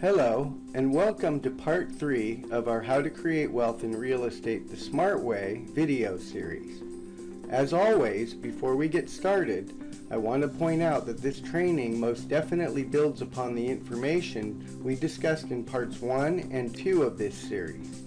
Hello, and welcome to part 3 of our How to Create Wealth in Real Estate the Smart Way video series. As always, before we get started, I want to point out that this training most definitely builds upon the information we discussed in parts 1 and 2 of this series.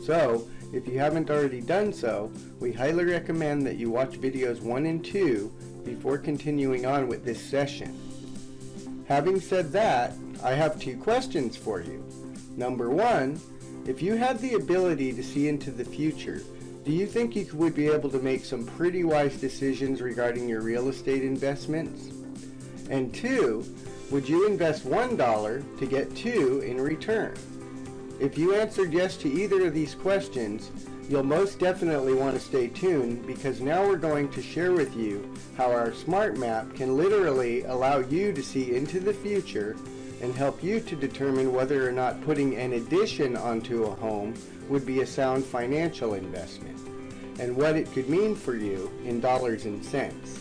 So, if you haven't already done so, we highly recommend that you watch videos 1 and 2 before continuing on with this session. Having said that, I have 2 questions for you. Number 1, if you had the ability to see into the future, do you think you would be able to make some pretty wise decisions regarding your real estate investments? And 2, would you invest $1 to get 2 in return? If you answered yes to either of these questions, you'll most definitely want to stay tuned, because now we're going to share with you how our Smart Map can literally allow you to see into the future and help you to determine whether or not putting an addition onto a home would be a sound financial investment, and what it could mean for you in dollars and cents.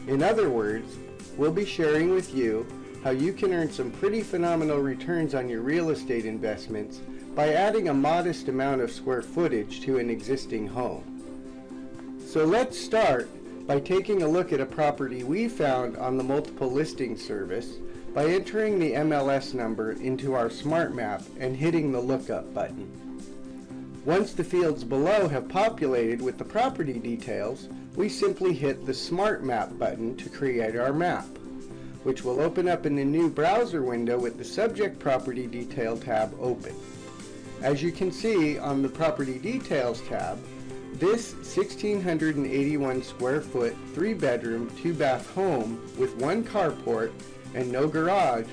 In other words, we'll be sharing with you how you can earn some pretty phenomenal returns on your real estate investments by adding a modest amount of square footage to an existing home. So let's start by taking a look at a property we found on the multiple listing service by entering the MLS number into our Smart Map and hitting the lookup button. Once the fields below have populated with the property details, we simply hit the Smart Map button to create our map, which will open up in a new browser window with the Subject Property Detail tab open. As you can see on the Property Details tab, this 1,681 square foot, 3-bedroom, 2-bath home with 1 carport and no garage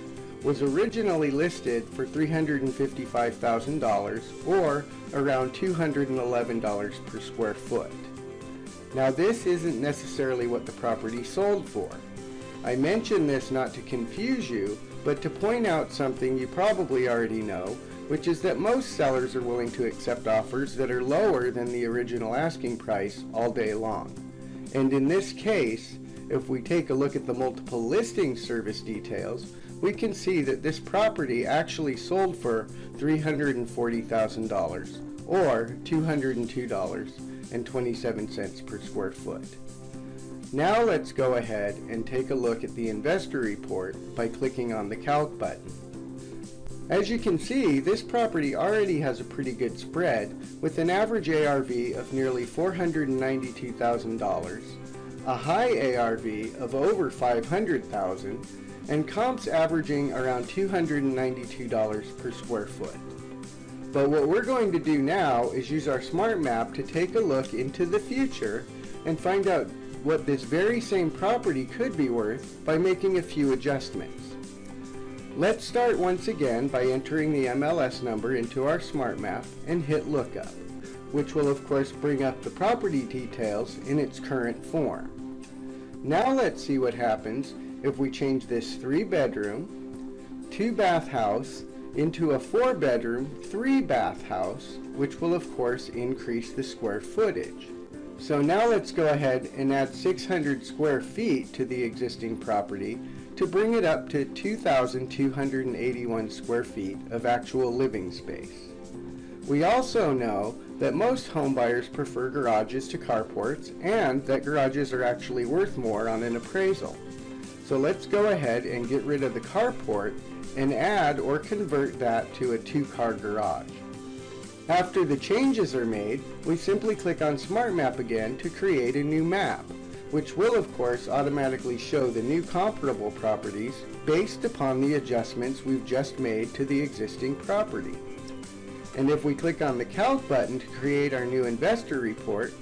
was originally listed for $355,000, or around $211 per square foot. Now, this isn't necessarily what the property sold for. I mention this not to confuse you, but to point out something you probably already know, which is that most sellers are willing to accept offers that are lower than the original asking price all day long. And in this case, if we take a look at the multiple listing service details, we can see that this property actually sold for $340,000, or $202.27 per square foot. Now let's go ahead and take a look at the investor report by clicking on the Calc button. As you can see, this property already has a pretty good spread, with an average ARV of nearly $492,000, a high ARV of over $500,000, and comps averaging around $292 per square foot. But what we're going to do now is use our Smart Map to take a look into the future and find out what this very same property could be worth by making a few adjustments. Let's start once again by entering the MLS number into our Smart Map and hit Lookup, which will of course bring up the property details in its current form. Now let's see what happens if we change this 3-bedroom, 2-bath house into a 4-bedroom, 3-bath house, which will of course increase the square footage. So now let's go ahead and add 600 square feet to the existing property to bring it up to 2,281 square feet of actual living space. We also know that most home buyers prefer garages to carports, and that garages are actually worth more on an appraisal. So let's go ahead and get rid of the carport and add or convert that to a 2-car garage. After the changes are made, we simply click on Smart Map again to create a new map, which will of course automatically show the new comparable properties based upon the adjustments we've just made to the existing property. And if we click on the Calc button to create our new investor report,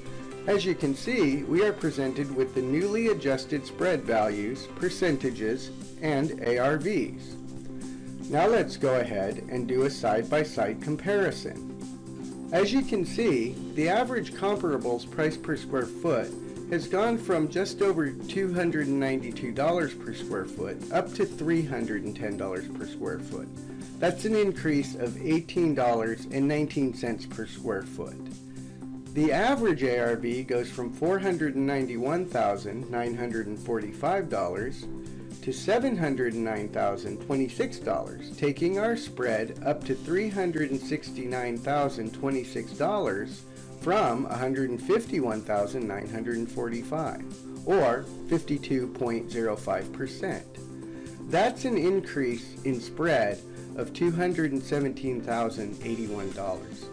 as you can see, we are presented with the newly adjusted spread values, percentages, and ARVs. Now let's go ahead and do a side-by-side comparison. As you can see, the average comparables price per square foot has gone from just over $292 per square foot up to $310 per square foot. That's an increase of $18.19 per square foot. The average ARV goes from $491,945 to $709,026, taking our spread up to $369,026 from $151,945, or 52.05%. That's an increase in spread of $217,081.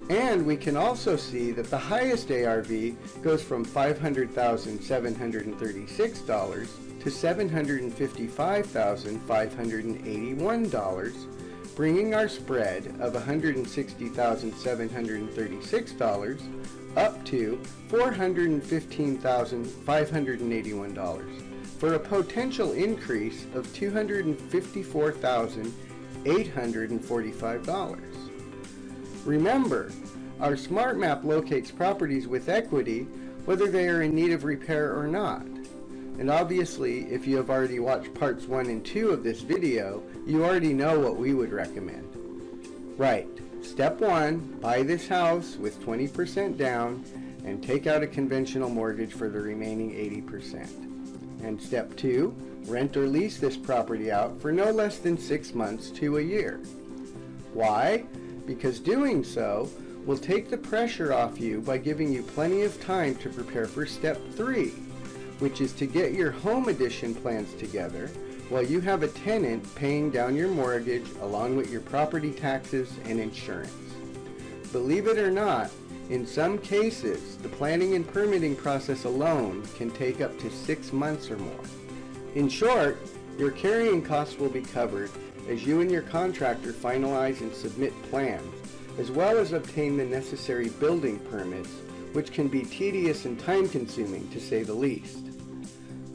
And we can also see that the highest ARV goes from $500,736 to $755,581, bringing our spread of $160,736 up to $415,581, for a potential increase of $254,845. Remember, our SmartMap locates properties with equity whether they are in need of repair or not. And obviously, if you have already watched parts 1 and 2 of this video, you already know what we would recommend. Right, step 1, buy this house with 20% down and take out a conventional mortgage for the remaining 80%. And step 2, rent or lease this property out for no less than 6 months to a year. Why? Because doing so will take the pressure off you by giving you plenty of time to prepare for step 3, which is to get your home addition plans together while you have a tenant paying down your mortgage along with your property taxes and insurance. Believe it or not, in some cases, the planning and permitting process alone can take up to 6 months or more. In short, your carrying costs will be covered as you and your contractor finalize and submit plans, as well as obtain the necessary building permits, which can be tedious and time-consuming to say the least.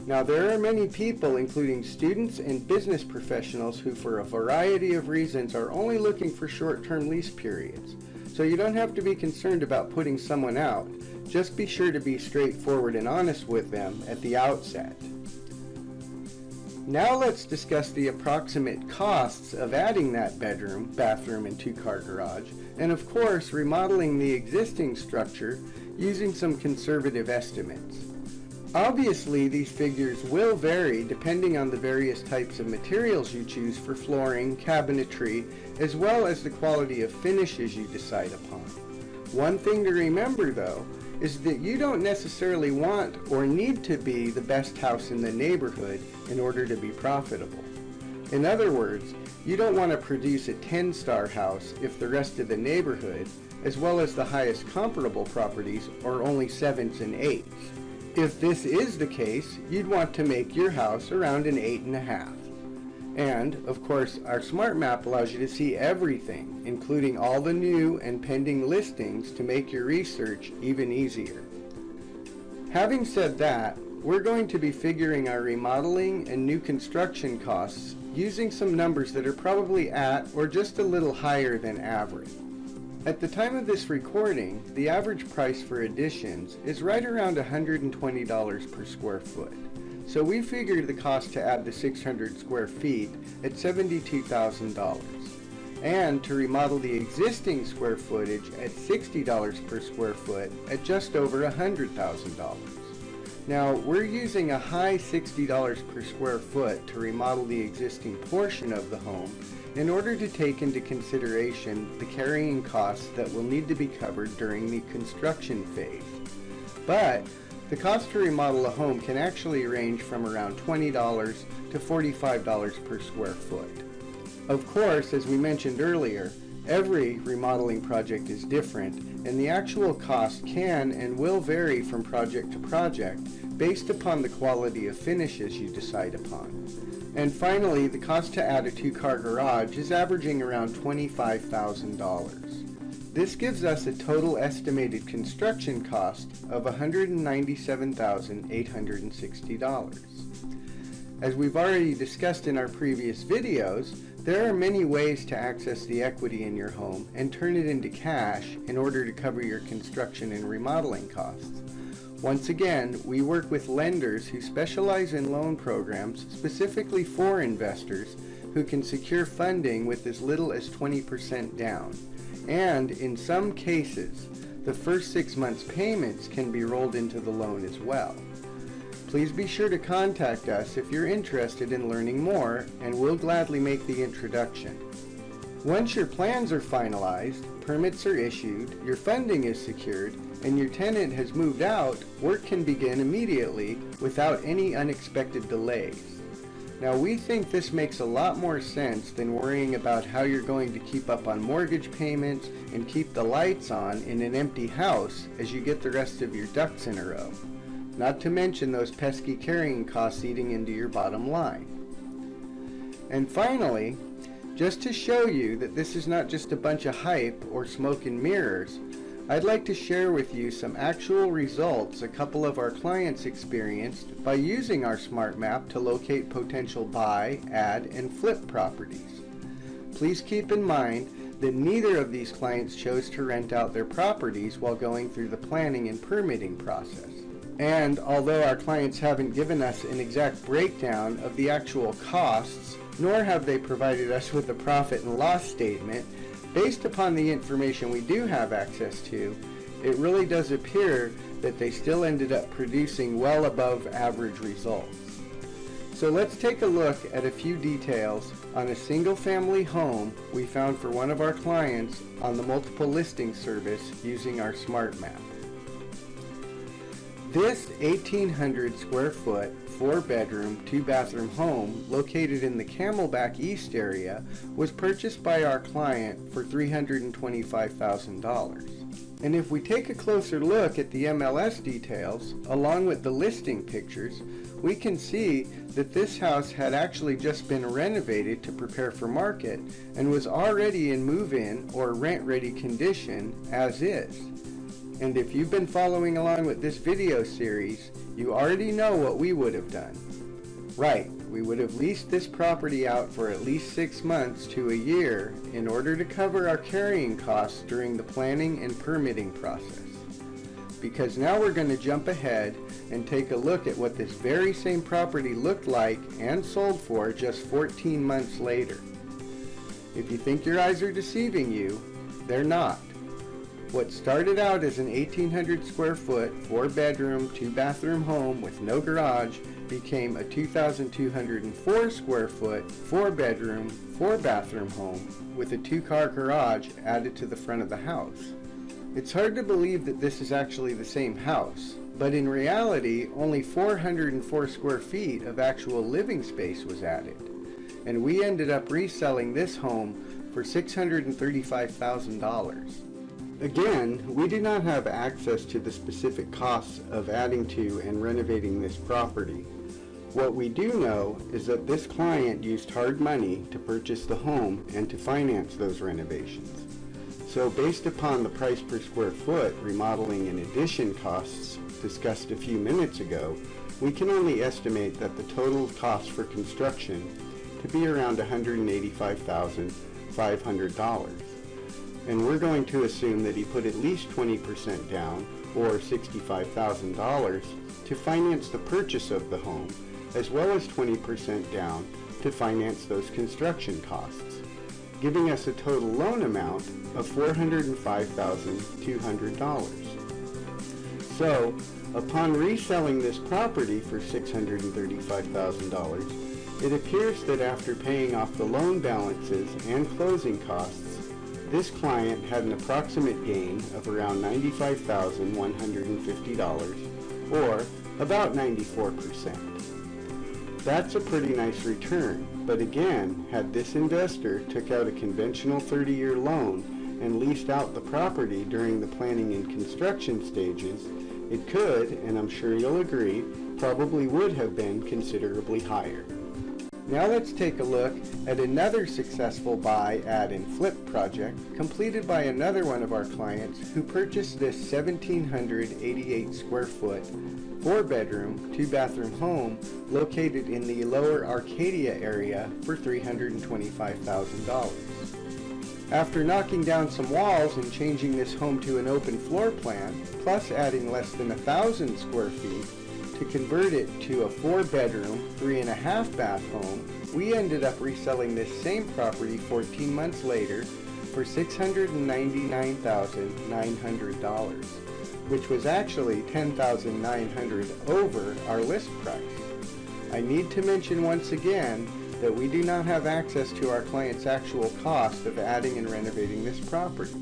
Now, there are many people, including students and business professionals, who for a variety of reasons are only looking for short-term lease periods. So you don't have to be concerned about putting someone out. Just be sure to be straightforward and honest with them at the outset. Now let's discuss the approximate costs of adding that bedroom, bathroom, and 2-car garage, and of course remodeling the existing structure using some conservative estimates. Obviously, these figures will vary depending on the various types of materials you choose for flooring, cabinetry, as well as the quality of finishes you decide upon. One thing to remember, though, is that you don't necessarily want or need to be the best house in the neighborhood in order to be profitable. In other words, you don't want to produce a 10-star house if the rest of the neighborhood, as well as the highest comparable properties, are only 7s and 8s. If this is the case, you'd want to make your house around an 8.5. And, of course, our SmartMap allows you to see everything, including all the new and pending listings, to make your research even easier. Having said that, we're going to be figuring our remodeling and new construction costs using some numbers that are probably at or just a little higher than average. At the time of this recording, the average price for additions is right around $120 per square foot. So we figured the cost to add the 600 square feet at $72,000, and to remodel the existing square footage at $60 per square foot at just over $100,000. Now, we're using a high $60 per square foot to remodel the existing portion of the home in order to take into consideration the carrying costs that will need to be covered during the construction phase. But the cost to remodel a home can actually range from around $20 to $45 per square foot. Of course, as we mentioned earlier, every remodeling project is different, and the actual cost can and will vary from project to project based upon the quality of finishes you decide upon. And finally, the cost to add a 2-car garage is averaging around $25,000. This gives us a total estimated construction cost of $197,860. As we've already discussed in our previous videos, there are many ways to access the equity in your home and turn it into cash in order to cover your construction and remodeling costs. Once again, we work with lenders who specialize in loan programs specifically for investors who can secure funding with as little as 20% down. And in some cases, the first 6 months' payments can be rolled into the loan as well. Please be sure to contact us if you're interested in learning more, and we'll gladly make the introduction. Once your plans are finalized, permits are issued, your funding is secured, and your tenant has moved out, work can begin immediately without any unexpected delays. Now, we think this makes a lot more sense than worrying about how you're going to keep up on mortgage payments and keep the lights on in an empty house as you get the rest of your ducks in a row. Not to mention those pesky carrying costs eating into your bottom line. And finally, just to show you that this is not just a bunch of hype or smoke and mirrors, I'd like to share with you some actual results a couple of our clients experienced by using our smart map to locate potential buy, add, and flip properties. Please keep in mind that neither of these clients chose to rent out their properties while going through the planning and permitting process. And although our clients haven't given us an exact breakdown of the actual costs, nor have they provided us with a profit and loss statement, based upon the information we do have access to, it really does appear that they still ended up producing well above average results. So let's take a look at a few details on a single-family home we found for one of our clients on the multiple listing service using our smart map. This 1,800 square foot, 4-bedroom, 2-bathroom home located in the Camelback East area was purchased by our client for $325,000. And if we take a closer look at the MLS details, along with the listing pictures, we can see that this house had actually just been renovated to prepare for market and was already in move-in or rent-ready condition as is. And if you've been following along with this video series, you already know what we would have done. Right, we would have leased this property out for at least 6 months to a year in order to cover our carrying costs during the planning and permitting process. Because now we're going to jump ahead and take a look at what this very same property looked like and sold for just 14 months later. If you think your eyes are deceiving you, they're not. What started out as an 1,800 square foot, 4-bedroom, 2-bathroom home with no garage became a 2,204 square foot, 4-bedroom, 4-bathroom home with a 2-car garage added to the front of the house. It's hard to believe that this is actually the same house, but in reality, only 404 square feet of actual living space was added. And we ended up reselling this home for $635,000. Again, we do not have access to the specific costs of adding to and renovating this property. What we do know is that this client used hard money to purchase the home and to finance those renovations. So based upon the price per square foot remodeling and addition costs discussed a few minutes ago, we can only estimate that the total cost for construction to be around $185,500. And we're going to assume that he put at least 20% down, or $65,000, to finance the purchase of the home, as well as 20% down to finance those construction costs, giving us a total loan amount of $405,200. So, upon reselling this property for $635,000, it appears that after paying off the loan balances and closing costs, this client had an approximate gain of around $95,150, or about 94%. That's a pretty nice return, but again, had this investor took out a conventional 30-year loan and leased out the property during the planning and construction stages, it could, and I'm sure you'll agree, probably would have been considerably higher. Now let's take a look at another successful buy, add, and flip project completed by another one of our clients who purchased this 1,788 square foot, 4-bedroom, 2-bathroom home located in the Lower Arcadia area for $325,000. After knocking down some walls and changing this home to an open floor plan, plus adding less than 1,000 square feet, to convert it to a 4-bedroom, 3.5 bath home, we ended up reselling this same property 14 months later for $699,900, which was actually $10,900 over our list price. I need to mention once again that we do not have access to our client's actual cost of adding and renovating this property.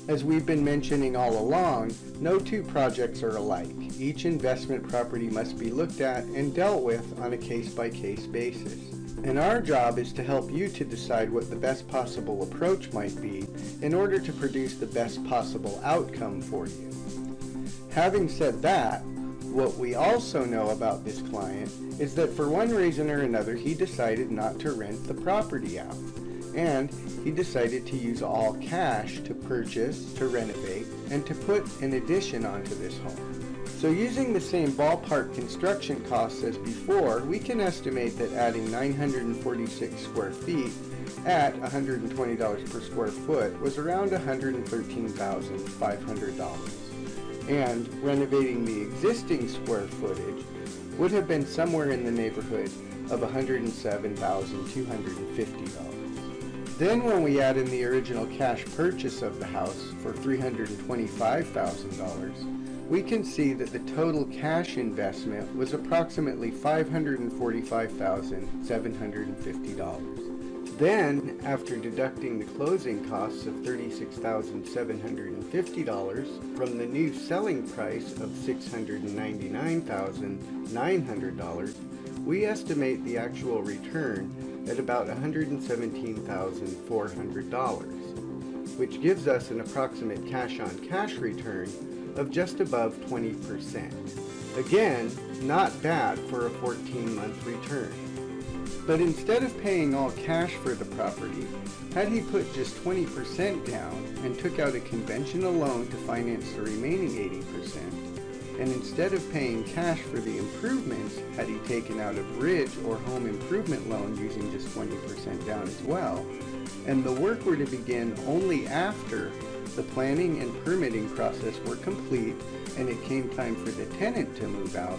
As we've been mentioning all along, no two projects are alike. Each investment property must be looked at and dealt with on a case-by-case basis. And our job is to help you to decide what the best possible approach might be in order to produce the best possible outcome for you. Having said that, what we also know about this client is that for one reason or another he decided not to rent the property out, and he decided to use all cash to purchase, to renovate, and to put an addition onto this home. So using the same ballpark construction costs as before, we can estimate that adding 946 square feet at $120 per square foot was around $113,500. And renovating the existing square footage would have been somewhere in the neighborhood of $107,250. Then when we add in the original cash purchase of the house for $325,000, we can see that the total cash investment was approximately $545,750. Then, after deducting the closing costs of $36,750 from the new selling price of $699,900, we estimate the actual return at about $117,400, which gives us an approximate cash-on-cash return of just above 20%. Again, not bad for a 14-month return. But instead of paying all cash for the property, had he put just 20% down and took out a conventional loan to finance the remaining 80%, and instead of paying cash for the improvements, had he taken out a bridge or home improvement loan using just 20% down as well, and the work were to begin only after the planning and permitting process were complete and it came time for the tenant to move out,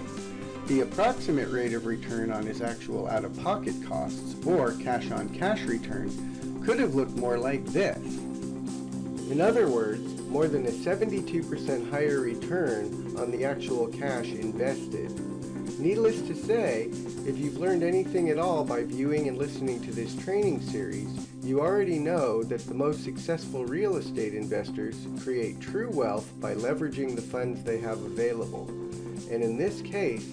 the approximate rate of return on his actual out-of-pocket costs, or cash-on-cash return, could have looked more like this. In other words, more than a 72% higher return on the actual cash invested. Needless to say, if you've learned anything at all by viewing and listening to this training series, you already know that the most successful real estate investors create true wealth by leveraging the funds they have available. And in this case,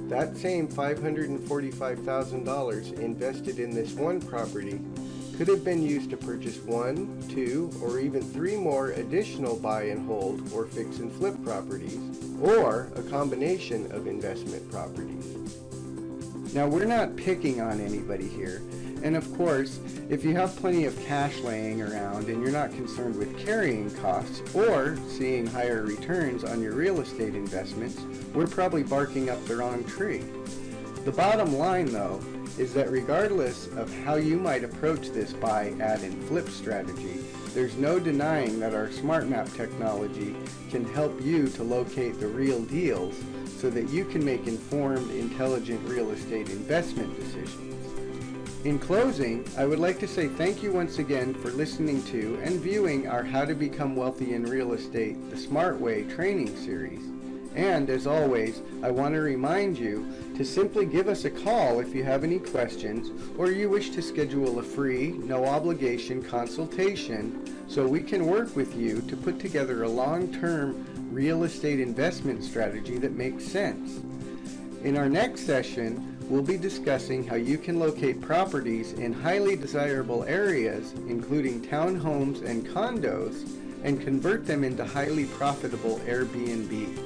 that same $545,000 invested in this one property could have been used to purchase 1, 2, or even 3 more additional buy and hold or fix and flip properties, or a combination of investment properties. Now, we're not picking on anybody here, and of course, if you have plenty of cash laying around and you're not concerned with carrying costs or seeing higher returns on your real estate investments, we're probably barking up the wrong tree. The bottom line, though, is that regardless of how you might approach this buy, add, and flip strategy, there's no denying that our SmartMap technology can help you to locate the real deals so that you can make informed, intelligent real estate investment decisions. In closing, I would like to say thank you once again for listening to and viewing our How to Become Wealthy in Real Estate the Smart Way training series. And as always, I want to remind you to simply give us a call if you have any questions or you wish to schedule a free, no obligation consultation so we can work with you to put together a long-term real estate investment strategy that makes sense. In our next session, we'll be discussing how you can locate properties in highly desirable areas, including townhomes and condos, and convert them into highly profitable Airbnbs.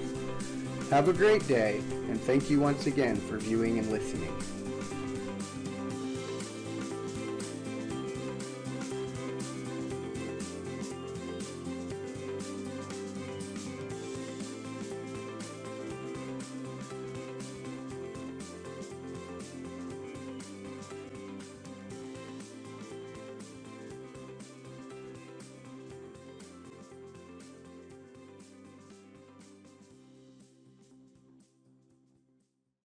Have a great day, and thank you once again for viewing and listening.